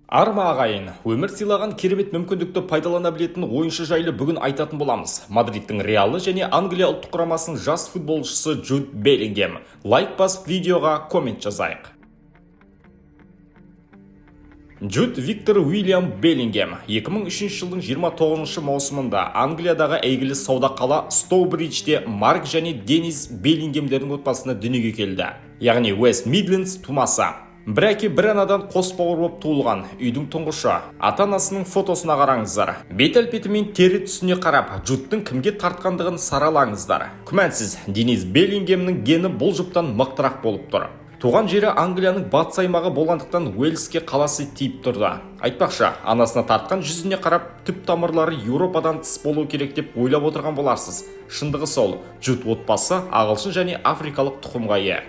Арма ағайын, өмір сыйлаған керемет мүмкіндікті пайдалана білетін ойыншы жайлы бүгін айтатын боламыз. Мадридтің Реалы және Англия ұлттық құрамасының жас футболшысы Джуд Беллингем. Лайк басып видеоға коммент жазайық. Джуд Виктор Уильям Беллингем 2003 жылдың 29 маусымында Англиядағы әйгілі сауда қала Стоубриджде Марк және Денис Беллингемдердің отбасына дүниеге келді. Яғни Уэст Мидлендс тумасы. Бір әке бір анадан қос бауыр болып туылған үйдің тұңғышы. Ата-анасының фотосына қараңыздар. Бет әлпеті мен тері түсіне қарап, Джудтың кімге тартқандығын саралаңыздар. Күмәнсіз, Денис Беллингемнің гені бұл жұптан мықтырақ болып тұр. Туған жері Англияның батыс аймағы болғандықтан Уэльске қаласы тиіп тұрды. Айтпақшы, анасына тартқан жүзіне қарап, түп тамырлары Еуропадан тыс болу керек деп ойлап отырған боларсыз. Шындығы сол, Джуд отбасы ағылшын және африкалық тұқымға ие.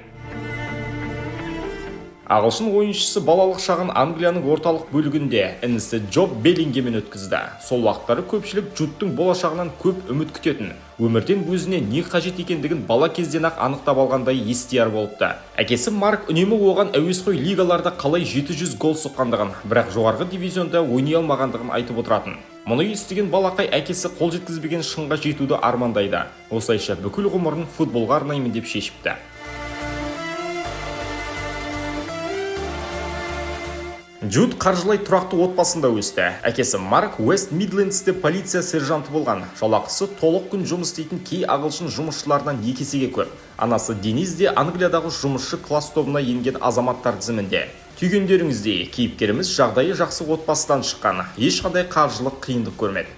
Ағылшын ойыншысы балалық шағын Англияның орталық бөлігінде інісі Джоб Беллингеммен өткізді. Сол уақыттары көпшілік Джудтың болашағынан көп үміт күтетін. Өмірден өзіне не қажет екендігін бала кезден-ақ анықтап алғандай естияр болыпты. Әкесі Марк үнемі оған әуесқой лигаларда қалай 700 гол соққандығын, бірақ жоғарғы дивизионда ойнай алмағандығын айтып отыратын. Мұны естіген балақай әкесі қол жеткізбеген шыңға жетуді армандайды. Осылайша бүкіл ғұмырын футболға арнаймын деп шешіпті. Джуд қаржылай тұрақты отбасында өсті. Әкесі Марк Уэст Мидлендсте полиция сержанты болған. Жалақысы толық күн жұмыс істейтін кей ағылшын жұмысшылардан 2 есеге көп. Анасы Денис де Англиядағы жұмысшы класс тобына енген азаматтар тізімінде. Түйгендеріңіздей, кейіпкеріміз жағдайы жақсы отбасыдан шыққан, ешқандай қаржылық қиындық көрмеді.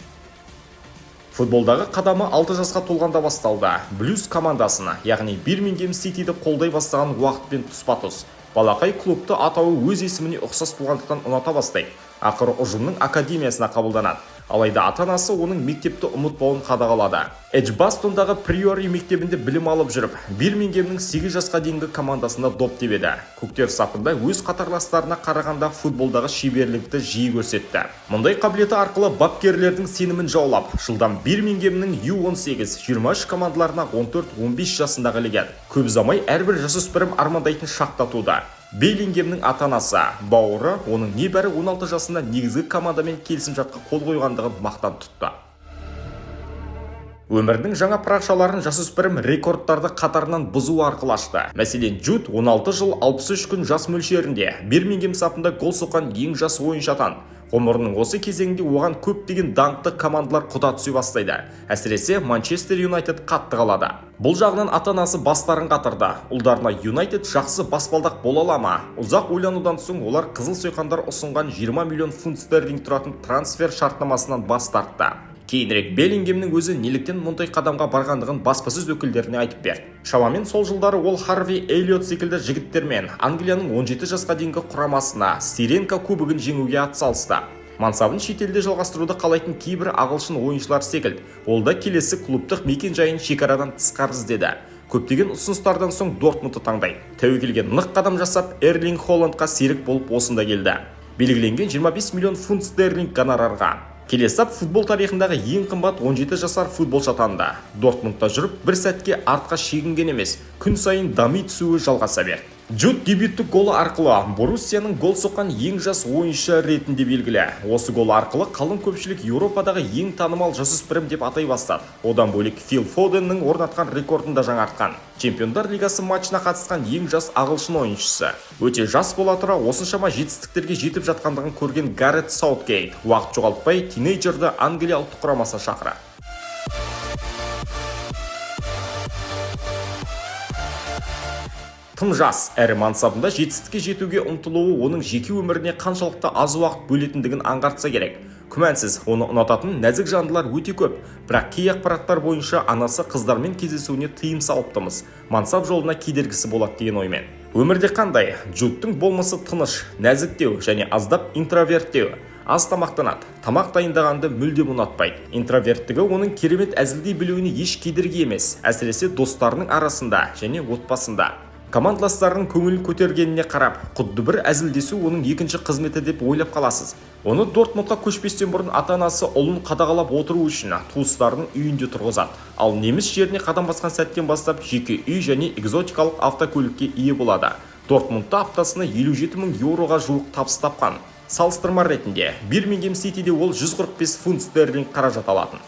Футболдағы қадамы 6 жасқа толғанда басталды. Блюз командасына, яғни Бирмингем Ситиді қолдай бастаған уақытпен тұспа-тұс. Балақай клубты атауы өз есіміне ұқсас болғандықтан ұната бастайды. Ақыры ұжымның академиясына қабылданады. Алайда ата-анасы оның мектепті ұмытпауын қадағалады. Эджбастондағы Приори мектебінде білім алып жүріп, Бирмингемнің 8 жасқа дейінгі командасында доп тебеді. Көктер сапында өз қатарластарына қарағанда футболдағы шеберлікті жиі көрсетті. Мұндай қабілеті арқылы бапкерлердің сенімін жаулап, жылдан Бирмингемнің U18 23 командаларына 14-15 жасындағы ілігеді. Көп ұзамай әрбір жасөспірім армандайтын шақта туды. Беллингемнің ата-анасы, бауыры, оның небәрі 16 жасында негізгі командамен келісімшартқа қол қойғандығын мақтан тұтты. Өмірдің жаңа парақшаларын жасөспірім рекордтарды қатарынан бұзу арқылы ашты. Мәселен, Джуд 16 жыл 63 күн жас мөлшерінде Бирмингем сапында гол соққан ең жас ойыншы атанды. Ғұмырының осы кезеңінде оған көптеген даңқты командалар құда түсе бастайды. Әсіресе Манчестер Юнайтед қатты қалады. Бұл жағынан ата-анасы бастарын қатырды. Ұлдарына Юнайтед жақсы баспалдақ бола ала ма? Ұзақ ойланудан соң олар қызыл сойқандар ұсынған 20 миллион фунт стерлинг тұратын трансфер шартнамасынан бас тартты. Кейінірек Беллингемнің өзі неліктен мұндай қадамға барғандығын баспасөз өкілдеріне айтып берді. Шамамен сол жылдары ол Харви Эллиот секілді жігіттермен Англияның 17 жасқа дейінгі құрамасына Сиренка кубогын жеңуге атсалысты. Мансабын шетелде жалғастыруды қалайтын кейбір ағылшын ойыншылар секілді, ол да келесі клубтық мекен жайын шекарадан тысқары іздеді. Көптеген ұсыныстардан соң Дортмундты таңдайды. Тәуекелге нық қадам жасап, Эрлинг Холландқа серік болып осында келді. Белгіленген 25 миллион фунт стерлинг гонорарға. Келесап футбол тарихындағы ең қымбат 17 жасар футболшы атанды. Дортмундта жүріп, бір сәтке артқа шегінген емес, күн сайын дами түсуі жалғаса берді. Джуд дебюттік голы арқылы Боруссияның гол соққан ең жас ойыншы ретінде белгілі. Осы гол арқылы қалың көпшілік Еуропадағы ең танымал жасөспірім деп атай бастады. Одан бөлек Фил Фоденнің орнатқан рекордын да жаңартқан. Чемпиондар лигасы матчына қатысқан ең жас ағылшын ойыншысы. Өте жас бола тұра осыншама жетістіктерге жетіп жатқандығын көрген Гаррет Саутгейт уақыт жоғалтпай тинейджерді Англия ұлттық құрамасына шақырды. Тым жас, әрі мансабында жетістікке жетуге ұмтылуы оның жеке өміріне қаншалықты аз уақыт бөлетіндігін аңғартса керек. Күмәнсіз, оны ұнататын нәзік жандылар өте көп, бірақ кей ақпараттар бойынша анасы қыздармен кездесуіне тыйым салыптымыз. Мансап жолына кедергісі болады деген оймен. Өмірде қандай? Джудтың болмысы тыныш, нәзіктеу және аздап интроверттеу. Аз тамақтанады, тамақ дайындағанды мүлдем ұнатпайды. Интроверттігі оның керемет әзілдей білуіне еш кедергі емес, әсіресе достарының арасында және отбасында. Командаластарының көңілін көтергеніне қарап, құдды бір әзілдесу оның екінші қызметі деп ойлап қаласыз. Оны Дортмундқа көшпестен бұрын ата-анасы ұлын қадағалап отыру үшін туыстарының үйінде тұрғызады. Ал неміс жеріне қадам басқан сәттен бастап жеке үй және экзотикалық автокөлікке ие болады. Дортмундта аптасына 57 мың еуроға жуық табыс тапқан. Салыстырма ретінде Бирмингем Ситиде ол 145 фунт стерлинг қаражат алатын.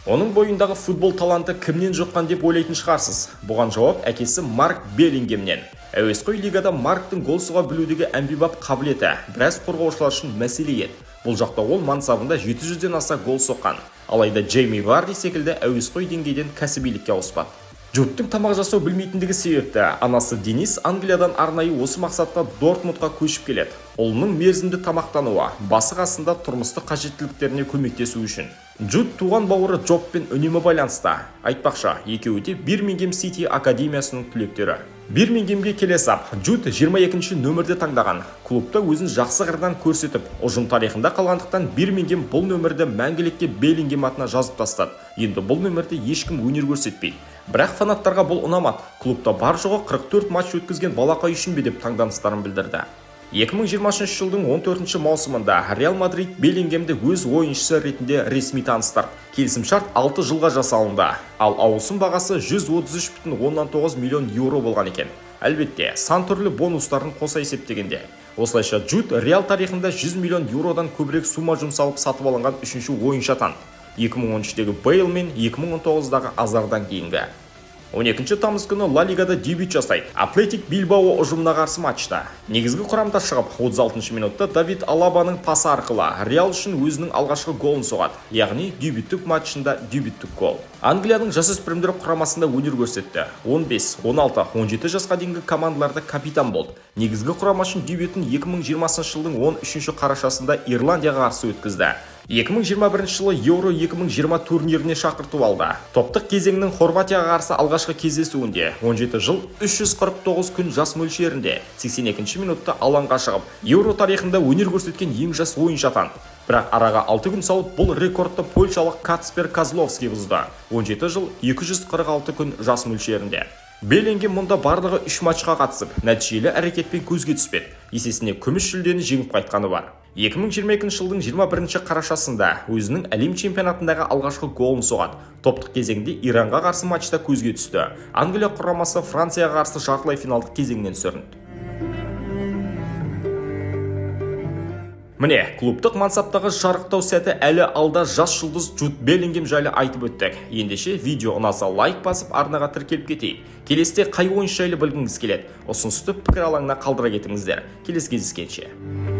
Оның бойындағы футбол таланты кімнен жұққан деп ойлайтын шығарсыз. Бұған жауап әкесі Марк Беллингемнен. Әуесқой лигада Марктың гол соға білудегі әмбебап қабілеті біраз қорғаушылар үшін мәселе еді. Бұл жақта ол мансабында 700-ден аса гол соққан. Алайда Джейми Варди секілді әуесқой деңгейден кәсібилікке ауыспады. Джудтың тамақ жасау білмейтіндігі себепті анасы Денис Англиядан арнайы осы мақсатта Дортмундқа көшіп келеді. Ұлының мерзімді тамақтануы, басы қасында тұрмыстық қажеттіліктеріне көмектесу үшін. Джуд туған бауыры Джобпен үнемі байланысты. Айтпақша, екеуі де Бирмингем Сити академиясының түлектері. Бирмингемге келе сап, Джуд 22-ші нөмірді таңдаған. Клубта өзін жақсы қырдан көрсетіп, ұжым тарихында қалғандықтан Бирмингем бұл нөмірді мәңгілікке Беллингем атына жазып тастады. Енді бұл нөмірді ешкім өнер көрсетпейді. Бірақ фанаттарға бұл ұнамады. Клубта бар жоғы 44 матч өткізген балақай үшін бе деп таңданыстарын білдірді. 2020 жылдың 14 маусымында Реал Мадрид Беллингемді өз ойыншысы ретінде ресми таныстырды. Келісімшарт 6 жылға жасалынды, ал ауысым бағасы 133,9 миллион еуро болған екен. Әлбетте, сан түрлі бонустарын қоса есептегенде. Осылайша Джуд Реал тарихында 100 миллион еуродан көбірек сума жұмсалып сатып алынған үшінші ойыншы атанды. 2013-тегі Бейл мен 2019-дағы Азардан кейінгі. 12 тамыз күні Ла Лигада дебют жасайды. Атлетик Билбао ұжымына қарсы матчта. Негізгі құрамда шығып, 36 минутта Давид Алабаның пасы арқылы Реал үшін өзінің алғашқы голын соғады. Яғни дебюттік матчында дебюттік гол. Англияның жасөспірімдер құрамасында өнер көрсетті. 15, 16, 17 жасқа дейінгі командаларда капитан болды. Негізгі құрама үшін дебютін 2020 жылдың 13 қарашасында Ирландияға қарсы өткізді. 2021 жылы Еуро 2020 турниріне шақырту алды. Топтық кезеңнің Хорватияға қарсы алғашқы кездесуінде 17 жыл 349 күн жас мөлшерінде 82 минутта алаңға шығып, Еуро тарихында өнер көрсеткен ең жас ойыншы атанды. Бірақ араға 6 күн салып бұл рекордты польшалық Кацпер Козловский бұзды. 17 жыл 246 күн жас мөлшерінде. Беллингем мұнда барлығы 3 матчқа қатысып, нәтижелі әрекетпен көзге түспеді. Есесіне күміс жүлдені жеңіп қайтқаны бар. 2022 жылдың 21 қарашасында өзінің әлем чемпионатындағы алғашқы голын соғады. Топтық кезеңде Иранға қарсы матчта көзге түсті. Англия құрамасы Францияға қарсы жартылай финалдық кезеңнен сүрінді. Міне, клубтық мансаптағы жарықтау сәті әлі алда. Жас жұлдыз Джуд Беллингем жайлы айтып өттік. Ендеше видео ұнаса лайк басып арнаға тіркеліп кетейік. Келесте қай ойыншы жайлы білгіңіз келеді? Ұсынысты пікір алаңына қалдыра кетіңіздер. Келесі кездескенше.